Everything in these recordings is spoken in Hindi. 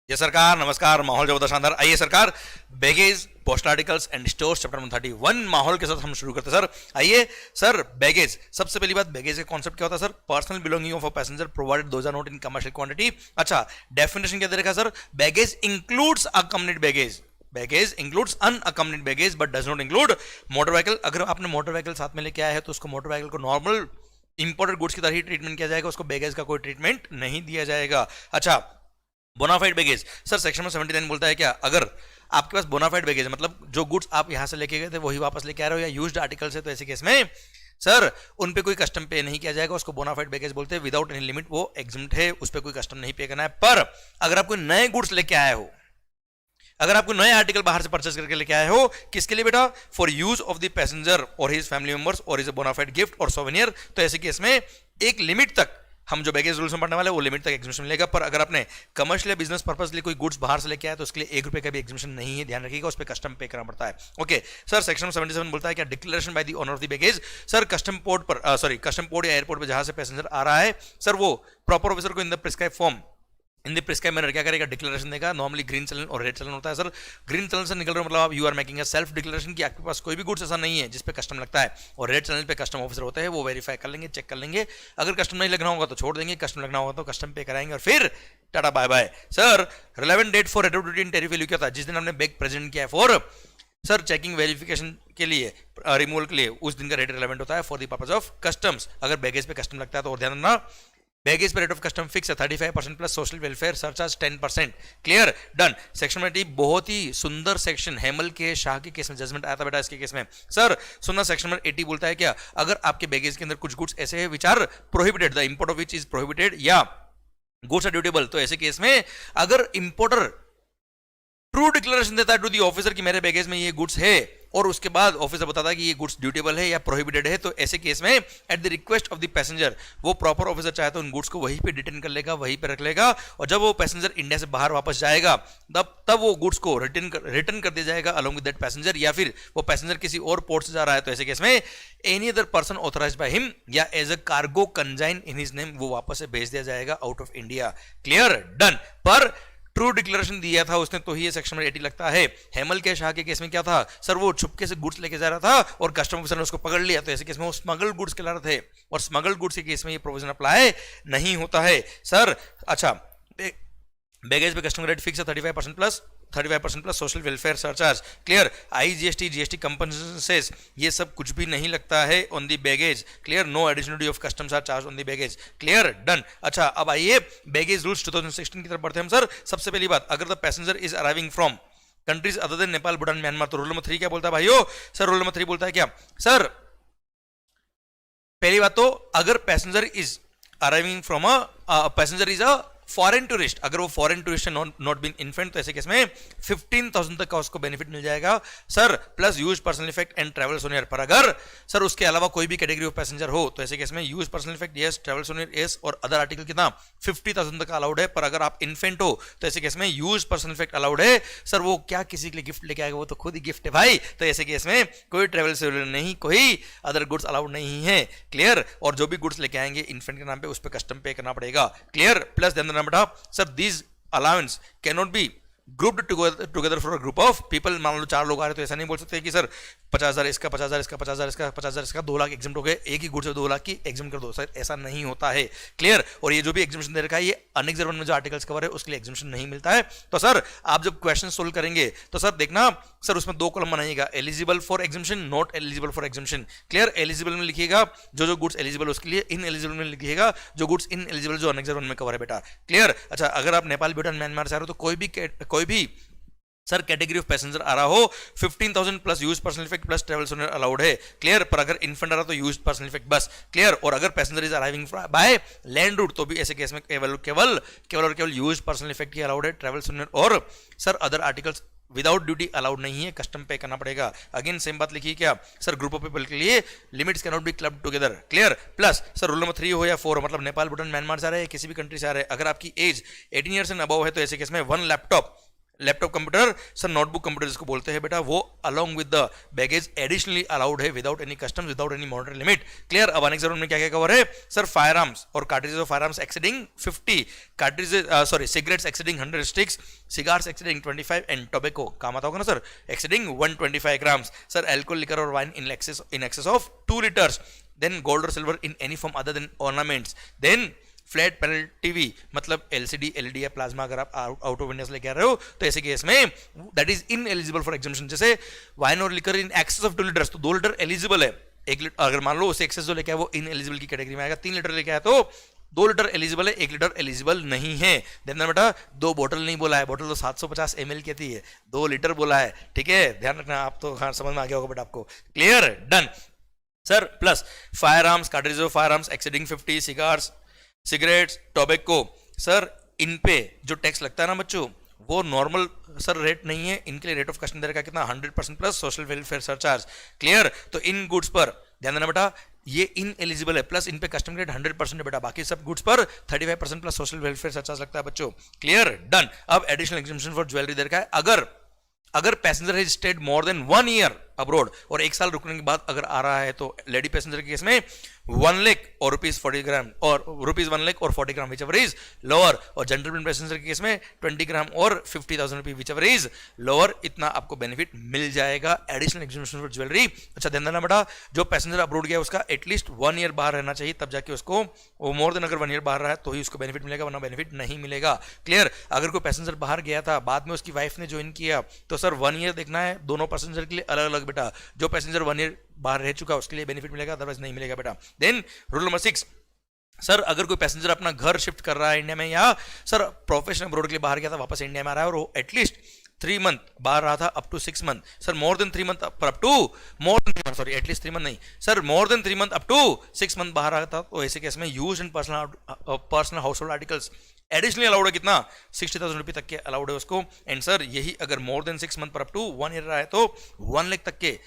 ये सरकार नमस्कार, माहौल जो शानदार। आइए सरकार, baggage postal articles and stores chapter 131 माहौल के साथ हम शुरू करते हैं सर। आइए सर, बैगेज, सबसे पहली बात, बैगेज का कॉन्सेप्ट क्या होता है sir? Personal belonging of a passenger provided those are not in commercial quantity. अच्छा, डेफिनेशन क्या दे रखा sir? Baggage includes accompanied baggage, baggage includes unaccompanied baggage but does not include motor vehicle. अगर आपने मोटर व्हीकल साथ में लेके आया है तो उसको मोटर व्हीकल को नॉर्मल इंपोर्टेड गुड्स की तरह ही ट्रीटमेंट किया जाएगा, उसको बैगेज का कोई ट्रीटमेंट नहीं दिया जाएगा। अच्छा, बोनाफाइड बैगेज सर, सेक्शन में 79 बोलता है क्या? अगर आपके पास बोनाफाइड बैगेज मतलब जो गुड्स आप यहां से लेके गए थे वही वापस लेके आ रहे हो, या यूज्ड आर्टिकल्स है, तो ऐसे केस में सर उन पे कोई कस्टम पे नहीं किया जाएगा, उसको बोनाफाइड बैगेज बोलते हैं। विदाउट एनी लिमिट वो एग्जम्प्ट है, उस पर कोई कस्टम नहीं पे करना है। पर अगर आप कोई नए गुड्स लेके आए हो, अगर आपको नए आर्टिकल बाहर से परचेस करके लेके आए हो, किसके लिए बेटा? For use of the passenger और हिज फैमिली मेंबर्स और इज अ बोनाफाइड गिफ्ट और सोवेनियर, तो ऐसे केस में एक लिमिट तक, हम जो बैगेज रूल्स में पढ़ने वाले वो लिमिट तक एग्जिबिशन मिलेगा। पर अगर आपने कमर्शियल या बिजनेस पर्पस के लिए कोई गुड्स बाहर से लेके आया तो उसके लिए 1 रुपए का भी एग्जिबिशन नहीं है, ध्यान रखिएगा, उस पर कस्टम पे करना पड़ता है। ओके सर, सेक्शन 77 बोलता है क्या? Declaration by the owner of the baggage. Sir, custom port पर कस्टम पोर्ट या एयरपोर्ट पर जहां से पैसेंजर आ रहा है सर, वो प्रॉपर ऑफिसर को in the prescribe form, in the prescribe manner क्या करेगा? डिक्लेरेशन देगा। नॉर्मली ग्रीन चलन और रेड चलन होता है सर। ग्रीन चलन से निकल रहे हो मतलब आप you are making a self declaration कि आपके पास कोई भी गुड्स ऐसा नहीं है जिस पे कस्टम लगता है, और रेड चैनल पे कस्टम ऑफिसर होते हैं, वो वेरीफाई कर लेंगे, चेक कर लेंगे। अगर कस्टम नहीं लगना होगा तो छोड़ देंगे, कस्टम लगना होगा तो कस्टम पे कराएंगे और फिर tata bye bye. Sir, relevant date for rate duty and tariff value क्या था? जिस दिन हमने बैग प्रेजेंट किया है फॉर सर चेकिंग वेरिफिकेशन के लिए, रिमूवल के लिए, उस दिन का रेट रिलेवेंट होता है for the purpose of customs. अगर बैगेज पे कस्टम लगता है तो और ध्यान रखना, बैगेज पे रेट ऑफ कस्टम फिक्स है 35% plus social welfare surcharge 10%। Clear, done. Section 80 बहुत ही सुंदर सेक्शन, हेमल के शाह के केस में जजमेंट आया था बेटा इसके केस में। सर सुनना, सेक्शन नंबर 80 बोलता है क्या? अगर आपके बैगेज के अंदर कुछ गुड्स ऐसे हैं which are prohibited, the import of which is prohibited, या गुड्स आर ड्यूटेबल, तो ऐसे केस में अगर इंपोर्टर ट्रू डिक्लेरेशन देता है टू दी ऑफिसर कि मेरे बैगेज में ये गुड्स है, और उसके बाद ऑफिसर बताता है कि ये गुड्स ड्यूटेबल है या प्रोहिबिटेड है, तो ऐसे केस में at the request of the passenger वो प्रॉपर ऑफिसर चाहे तो उन गुड्स को वहीं पे डिटेन कर लेगा, वहीं पे रख लेगा, और जब वो पैसेंजर इंडिया से बाहर वापस जाएगा तब वो गुड्स को रिटर्न कर दिया जाएगा अलोंग विद दैट पैसेंजर, या फिर वो पैसेंजर किसी और पोर्ट से जा रहा है तो ऐसे केस में any other person authorized by him या as a cargo consign in his name वो वापस से भेज दिया जाएगा out of India. Clear, done. पर ट्रू डिक्लेरेशन दिया था उसने तो ही ये सेक्शन में 80 लगता है। हेमल के शाह के केस में क्या था सर? वो छुपके से गुड्स लेके जा रहा था और कस्टम ऑफिसर ने उसको पकड़ लिया, तो ऐसे केस में वो स्मगल्ड गुड्स के ला रहे थे, और स्मगल्ड गुड्स के केस में ये प्रोविजन अप्लाई नहीं होता है सर। अच्छा, बैगेज पे कस्टम रेट फिक्स है 35% plus social welfare surcharge. Clear, IGST GST कंपनसेस ये सब कुछ भी नहीं लगता है on the baggage. Clear, no additional duty of customs are charged on the baggage. Clear, done. अच्छा, अब आइए बैगेज रूल्स 2016 की तरफ बढ़ते हैं हम सर। सबसे पहली बात, अगर the passenger is arriving from countries other than Nepal, Bhutan, Myanmar, तो रूल नंबर 3 क्या बोलता है भाइयों? सर रूल नंबर 3 बोलता है क्या सर? पहली बात तो, अगर passenger is arriving from passenger is a foreign tourist, अगर वो फॉरेन टूरिस्ट है नॉट बीन इन्फेंट, तो ऐसे केस में 15,000 तक का उसको बेनिफिट मिल जाएगा sir, plus use personal effect and travel souvenir. पर अगर सर उसके अलावा कोई भी कैटेगरी ऑफ पैसेंजर हो तो ऐसे केस में use personal effect yes, travel souvenir yes, और अदर आर्टिकल कितना 50,000 तक का अलाउड है। पर अगर आप इन्फेंट हो तो ऐसे केस में यूज पर्सनल इफेक्ट अलाउड है सर। वो क्या किसी के लिए गिफ्ट लेके आएगा? वो तो खुद ही गिफ्ट है भाई, तो ऐसे केस में कोई ट्रैवल सोनियर नहीं, कोई अदर गुड्स अलाउड नहीं है। क्लियर, और जो भी गुड्स लेके आएंगे इन्फेंट के नाम पे उस पर कस्टम पे करना पड़ेगा। क्लियर, प्लस ध्यान देना बेटा sir, these allowance cannot be grouped together for a group of people, मान लो 4 लोग आ रहे तो ऐसा नहीं बोल सकते कि सर 50,000 इसका, 50,000 इसका, 50,000 इसका, 50,000 इसका, 2 लाख एग्जाम हो गए, एक ही गुड से 2 लाख की एग्जाम कर दो, सर ऐसा नहीं होता है। क्लियर। और ये जो भी एग्जामिशन दे रखा है, ये अनेक्जर 1 में जो आर्टिकल्स कवर है उसके लिए एग्जामिशन नहीं मिलता है। तो सर आप जब क्वेश्चन सोल्व करेंगे तो सर देखना सर उसमें 2 कॉलम बनाइएगा, eligible for exemption, not eligible for exemption. Clear. Eligible में लिखिएगा जो गुड्स एलिजिबल उसके लिए, इन एलिजिबल में लिखिएगा जो गुड्स इन एलिजिबल जो अनेक्जर 1 में कवर है बेटा। क्लियर। अच्छा, अगर आप नेपाल, भूटान, म्यांमार से आ रहे हो तो कोई भी सर कैटेगरी ऑफ पैसेंजर आ रहा हो 15,000 plus use personal effect plus travel souvenir allowed है। क्लियर। पर अगर इन्फेंट आ रहा तो यूज पर्सनल इफेक्ट बस। क्लियर। और अगर passenger is arriving by land route तो भी ऐसे केस में केवल यूज पर्सनल इफेक्ट ही अलाउड है, ट्रैवल सोनर और sir other articles without duty allowed नहीं है, कस्टम पे करना पड़ेगा। अगेन सेम बात लिखिए क्या सर, ग्रुप ऑफ पीपल के लिए limits can not be club together. Clear. Plus sir rule number 3 हो या 4 हो, मतलब नेपाल, भूटान, म्यांमार से आ रहे हैं, किसी भी कंट्री से आ रहे हैं, अगर आपकी एज 18 ईयर्स एंड अबव है तो ऐसे केस में 1 laptop computer, sir notebook computer जिसको बोलते हैं बेटा, वो along with the baggage additionally allowed है without any customs, without any monetary limit. Clear. अब अनेक्स में क्या क्या कवर है सर, फायर आर्म्स और cartridges of fire arms exceeding 50, cigarettes exceeding 100 sticks, cigars exceeding 25 and tobacco, काम आता होगा ना sir, exceeding 125 grams. Sir alcohol, liquor और wine in excess of 2 litres, then gold और silver in any form other than ornaments, then flat panel TV मतलब एलसीडी, एलईडी या प्लाज्मा अगर आप आउट ऑफ इंडिया से लेके आ रहे हो तो ऐसे केस में that is ineligible for exemption. जैसे वाइन और liquor in excess of 2 litres तो 2 लीटर एलिजिबल है, 1 लीटर अगर मान लो उसे एक्सेस जो लेके आया वो इन एलिजिबल की कैटेगरी में आएगा, 3 लीटर लेके आया तो 2 लीटर एलिजिबल है, 1 लीटर एलिजिबल नहीं है। देखना बेटा 2 बोतल नहीं बोला है, बोतल तो 750 ml की आती है, 2 लीटर बोला है। ठीक है, ध्यान रखना, आप तो हाँ समझ में आ गया होगा बेटा आपको। Clear. Done sir. Plus fire arms, cartridges of fire arms exceeding 50, cigars, cigarettes, tobacco, sir इन पे जो टैक्स लगता है ना बच्चों वो नॉर्मल सर रेट नहीं है, इनके लिए रेट ऑफ कस्टम दे का कितना 100% plus social welfare surcharge. Clear. तो इन गुड्स पर ध्यान देना बेटा, ये इन एलिजिबल है, प्लस इन पे कस्टम रेट 100% है बेटा, बाकी सब गुड्स पर 35% प्लस सोशल वेलफेयर सरचार्ज लगता है बच्चों। क्लियर। डन। अब एडिशनल एग्जामिशन फॉर ज्वेलरी दे रखा है, अगर passenger has stayed more than 1 year abroad और 1 साल रुकने के बाद अगर आ रहा है तो लेडी पैसेंजर के केस में 1 लाख और ₹40 ग्राम और ₹1 लाख और 40 ग्राम विच एवर इज लोअर, और जनरल पैसेंजर के केस में 20 ग्राम और 50,000 rupees which ever is lower, इतना आपको बेनिफिट मिल जाएगा एडिशनल एग्जामिनेशन फॉर ज्वेलरी। अच्छा ध्यान देना बेटा, जो पैसेंजर अब्रोड गया उसका एटलीस्ट 1 ईयर बाहर रहना चाहिए, तब जाके उसको वो मोर देन अगर 1 ईयर बाहर रहा है तो ही उसको बेनिफिट मिलेगा, वरना बेनिफिट नहीं मिलेगा। क्लियर। अगर कोई पैसेंजर बाहर गया था बाद में उसकी वाइफ ने ज्वाइन किया तो सर 1 ईयर देखना है, दोनों पैसेंजर के लिए अलग अलग बेटा, जो पैसेंजर 1 ईयर बाहर रह चुका उसके लिए बेनिफिट मिलेगा, अदरवाइज नहीं मिलेगा बेटा। देन रूल नंबर 6, सर अगर कोई पैसेंजर अपना घर शिफ्ट कर रहा है इंडिया में या सर प्रोफेशनल अब्रोड के लिए बाहर गया था वापस इंडिया में आ रहा है और वो एटलीस्ट 3 मंथ बाहर रहा था up to 6 month, sir more than 3 month up to more than 3 month, sorry at least 3 month नहीं sir, more than 3 month up to 6 month बाहर रहा था तो ऐसे केस में use and personal household articles additionally allowed है, कितना 60,000 रुपये तक के अलाउड है उसको। एंड सर यही अगर मोर देन 6 मंथ पर अप टू 1 ईयर रहा है तो 1 लाख तक के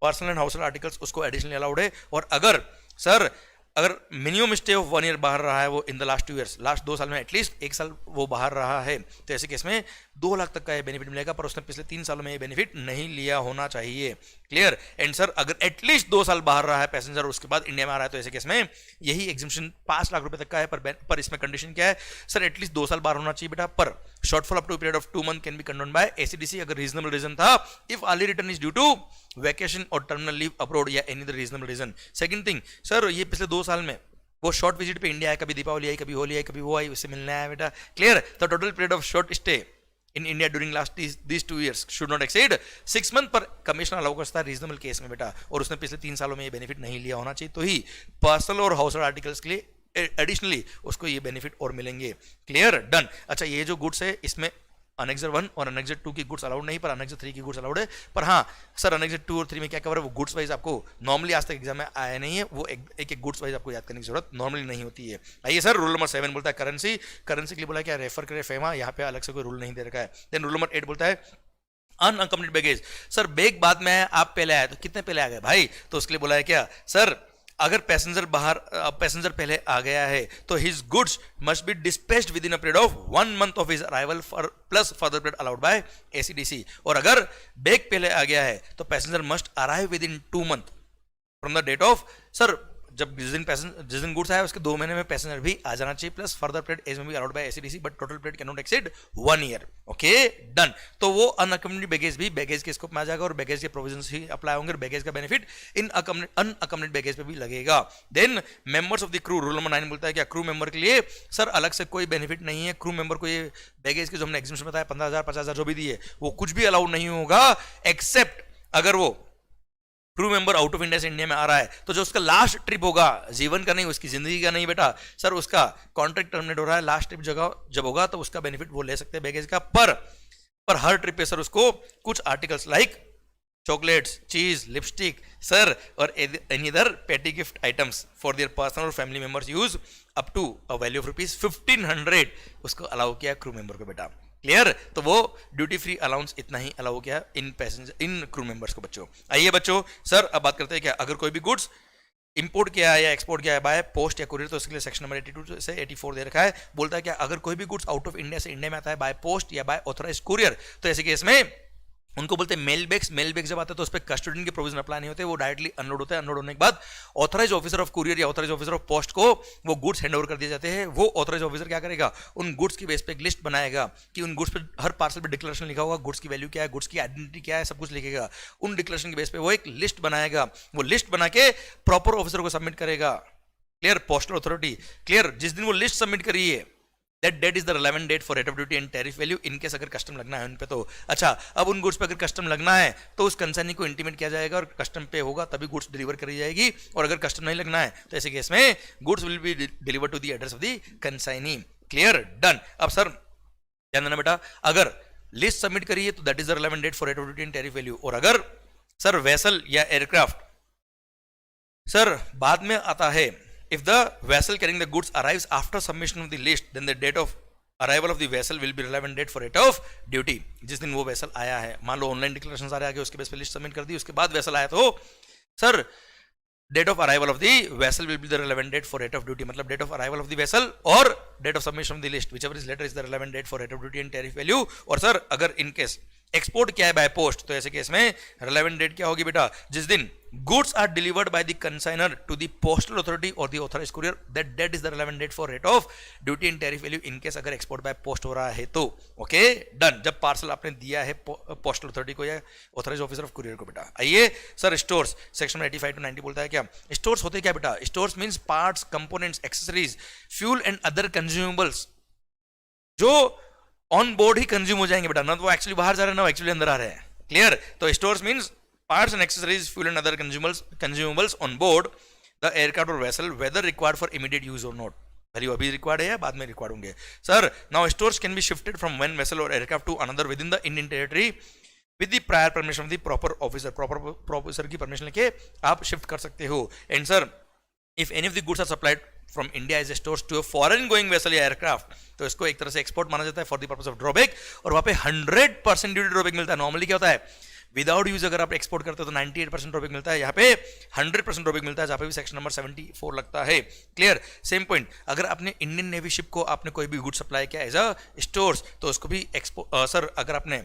personal and house hold articles उसको एडिशनली अलाउड है। और अगर मिनिमम स्टे ऑफ 1 ईयर बाहर रहा है वो in the last 2 years, last 2 साल में एटलीस्ट 1 साल वो बाहर रहा है तो ऐसे केस में 2 लाख तक का ये बेनिफिट मिलेगा, पर उसने पिछले 3 सालों में ये बेनिफिट नहीं लिया होना चाहिए। क्लियर। एंड सर अगर एटलीस्ट 2 साल बाहर रहा है पैसेंजर उसके बाद इंडिया में आ रहा है तो ऐसे केस में यही एग्जामिशन 5 लाख रुपए तक का है, पर इसमें कंडीशन क्या है सर, एटलीस्ट 2 साल बाहर होना चाहिए बेटा, पर shortfall up to period of 2 month can be condoned by ACDC अगर रीजनेबल रीजन था, if early return is due to vacation और टर्मिनल लीव अब्रोड या any other reasonable reason. Second thing sir, ये पिछले 2 साल में वो शॉर्ट विजिट पे इंडिया है, कभी दीपावली आई, कभी होली आई, कभी वो आई, उससे मिलना है बेटा। Clear. The total period of short stay in India during last these 2 years should not exceed 6 month, पर कमिश्नर अलाउ करता है रीजनेबल केस में बेटा, और उसने पिछले 3 सालों में ये बेनिफिट नहीं लिया होना चाहिए, तो ही पर्सनल और हाउस होल्ड आर्टिकल्स के लिए एडिशनली उसको ये बेनिफिट और मिलेंगे। क्लियर। डन। अच्छा ये जो गुड्स है इसमें अनेक्सर 1 और अनेक्सर 2 की गुड्स अलाउड नहीं, पर अनेक्सर 3 की गुड्स अलाउड है। पर हाँ सर अनेक्सर 2 और 3 में क्या कवर है वो गुड्स वाइज आपको नॉर्मली आज तक एग्जाम में आया नहीं है, वो एक गुड्स वाइज आपको याद करने की जरूरत नॉर्मली नहीं होती है। आइए सर रूल नंबर 7 बोलता है करेंसी के लिए बोला है क्या, रेफर करे फेमा, यहाँ पे अलग से कोई रूल नहीं दे रखा है। देन रूल नंबर 8 बोलता है अनअकम्पनीड बैगेज, सर बैग बाद में आप पहले आए तो कितने पहले आ गए भाई, तो उसके लिए बोला है क्या सर, अगर पैसेंजर पहले आ गया है तो his goods must be dispatched within a period of 1 month of his arrival for plus further period allowed by ACDC, और अगर बैग पहले आ गया है तो passenger must arrive within 2 month from the date of, sir जब जिस दिन गुड्स आया उसके 2 महीने में पैसेंजर भी आ जाना चाहिए, प्लस फर्दर पीरियड एज में be allowed by AC DC but total period can not exceed 1 year. Okay done. तो वो अनअकम्पनीड बैगेज भी बैगेज के स्कोप में आ जाएगा और बैगेज के प्रोविजंस ही अप्लाई होंगे और बैगेज का बेनिफिट इन अनअकम्पनीड बैगेज पे भी लगेगा। Then members of the crew, rule number 9 बोलता है कि क्रू मेंबर के लिए सर अलग से कोई बेनिफिट नहीं है। क्रू मेंबर को ये बैगेज के जो हमने एग्जीबिशन बताया 15,000 50,000 जो भी दिए वो कुछ भी अलाउड नहीं होगा, एक्सेप्ट अगर वो crew member out of India से इंडिया में आ रहा है तो जो उसका लास्ट ट्रिप होगा, जीवन का नहीं, उसकी जिंदगी का नहीं बेटा सर, उसका कॉन्ट्रैक्ट टर्मिनेट हो रहा है, लास्ट ट्रिप जब होगा तो उसका बेनिफिट वो ले सकते हैं बैगेज का। पर हर ट्रिप पे सर उसको कुछ articles like chocolates, cheese, lipstick sir और any other petty gift items for their personal और family members use up to a value of ₹1500 उसको अलाउ किया क्रू मेंबर को बेटा। क्लियर? तो वो ड्यूटी फ्री अलाउंस इतना ही अलाउ किया इन क्रू मेंबर्स को बच्चों। आइए बच्चों सर अब बात करते हैं क्या अगर कोई भी गुड्स इंपोर्ट किया है या एक्सपोर्ट किया है बाय पोस्ट या कुरियर तो उसके लिए सेक्शन नंबर 82 से 84 दे रखा है। बोलता है क्या अगर कोई भी गुड्स आउट ऑफ इंडिया से इंडिया में आता है बाय पोस्ट या बाय ऑथराइज कुरियर तो ऐसे केस में उनको बोलते हैं मेल बैग्स जब आते हैं तो उस पर कस्टोडियन के प्रोविजन अप्लाई नहीं होते, वो डायरेक्टली अनलोड होते हैं। अनलोड होने के बाद ऑथराइज ऑफिसर ऑफ कुरियर या ऑथराइज ऑफिसर ऑफ पोस्ट को वो गुड्स हैंड ओवर कर दिए जाते हैं। वो ऑथराइज ऑफिसर क्या करेगा, उन गुड्स की बेस पे एक लिस्ट बनाएगा कि उन गुड्स पे हर पार्सल पे डिक्लेरेशन लिखा होगा, गुड्स की वैल्यू क्या है, गुड्स की आइडेंटिटी क्या है, सब कुछ लिखेगा। उन डिक्लेरेशन की बेस पे वो एक लिस्ट बनाएगा, वो लिस्ट बना के प्रॉपर ऑफिसर को सबमिट करेगा। क्लियर? Postal authority. क्लियर? जिस दिन वो लिस्ट सबमिट करी है that date is the relevant date for rate of duty and tariff value in case अगर कस्टम लगना है उन पे तो अच्छा। अब उन गुड्स पे अगर कस्टम लगना है तो उस कंसाइनी को इंटीमेट किया जाएगा और कस्टम पे होगा तभी गुड्स डिलीवर करी जाएगी, और अगर कस्टम नहीं लगना है तो ऐसे केस में goods will be deliver to the address of the consignee. Clear? Done. अब सर ध्यान देना बेटा, अगर लिस्ट सबमिट करी है तो that is the relevant date for rate of duty and tariff value, और अगर सर वेसल या एयरक्राफ्ट सर बाद में आता है, if the vessel carrying the goods arrives after submission of the list then the date of arrival of the vessel will be relevant date for rate of duty। जिस दिन वो वेसल आया है, मान लो ऑनलाइन डिक्लेरेशन आ रहा है उसके बेस पे लिस्ट सबमिट कर दी, उसके बाद वेसल आया तो sir date of arrival of the vessel will be the relevant date for rate of duty, मतलब date of arrival of the vessel और date of submission of the list whichever is later is the relevant date for rate of duty and tariff value। और सर अगर इन केस एक्सपोर्ट किया है बाय पोस्ट तो ऐसे केस में relevant date क्या होगी बेटा, जिस दिन goods are delivered by the consignor to the postal authority or the authorized courier, that date is the relevant date for rate of duty and tariff value in case अगर एक्सपोर्ट बाय पोस्ट हो रहा है तो। Okay done. जब पार्सल आपने दिया है पोस्टल अथॉरिटी को या ऑथराइज ऑफिसर ऑफ कुरियर को बेटा। आइए सर स्टोर्स, सेक्शन 85 to 90 बोलता है क्या स्टोर्स होते क्या बेटा, stores means parts, components, accessories, fuel and other consumables जो ऑन बोर्ड ही कंज्यूम हो जाएंगे बेटा, ना तो वो एक्चुअली बाहर जा रहे हैं ना एक्चुअली अंदर आ रहे हैं। क्लियर? तो stores means parts and accessories, fuel and other consumables on board the aircraft or vessel whether required for immediate use or not। Value अभी रिक्वायर्ड है या बाद में रिक्वायर्ड होंगे sir. Now stores can be shifted from one vessel और aircraft to another within the Indian territory with the prior permission of the proper officer. Proper officer की परमिशन लेके आप शिफ्ट कर सकते हो। And sir if any of the goods are supplied from India as a stores to a foreign going vessel या एयरक्राफ्ट तो इसको एक तरह से एक्सपोर्ट माना जाता है for the purpose of drawback, और वहां पे 100% ड्यूटी ड्रॉबैक मिलता है। नॉर्मली क्या होता है विदाउट यूज अगर आप एक्सपोर्ट करते हो तो 98% ड्रॉबैक मिलता है, यहाँ पे 100% ड्रॉबैक मिलता है, जहाँ पे भी सेक्शन नंबर 74 लगता है। क्लियर? सेम पॉइंट, अगर आपने इंडियन नेवी शिप को आपने कोई भी गुड सप्लाई किया एज अ स्टोर्स तो उसको भी सर अगर आपने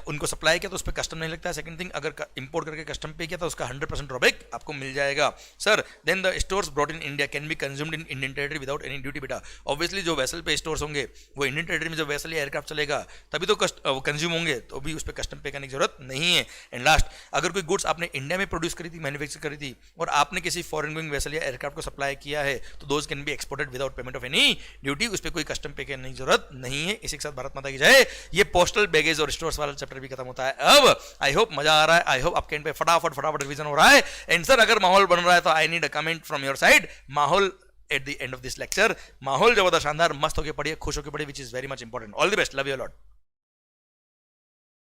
उनको सप्लाई किया तो उस पर कस्टम नहीं लगता है। सेकंड थिंग, अगर इंपोर्ट करके कस्टम पे किया तो उसका 100% ड्रॉबैक आपको मिल जाएगा। Sir then the stores brought in India can be consumed in Indian territory without any duty बेटा। ऑब्वियसली जो वेसल पे स्टोर्स होंगे वो इंडियन टेरिटरी में जब वेसल या एयरक्राफ्ट चलेगा तभी तो कंज्यूम होंगे, तो भी उस पर कस्टम पे करने की जरूरत नहीं है। एंड लास्ट, अगर कोई गुड्स आपने इंडिया में प्रोड्यूस करी थी, मैन्युफैक्चर करी थी और आपने किसी फॉरेन गोइंग वेसल या एयरक्राफ्ट को सप्लाई किया है तो those can be exported without payment of any duty, उस पर कोई कस्टम पे करने की जरूरत नहीं है। इसी के साथ भारत माता की जय। ये पोस्टल बैगेज और स्टोर्स वाला चैप्टर भी खत्म होता है। अब आई होप मजा आ रहा है, आई होप आपके एंड पे फटाफट रिवीजन हो रहा है। एंड सर अगर माहौल बन रहा है तो I need a comment from your side. माहौल at the end of this lecture, माहौल जो शानदार मस्त होकर पढ़िए, खुश होकर पढ़िए, which is very much important. All the best, love you lot.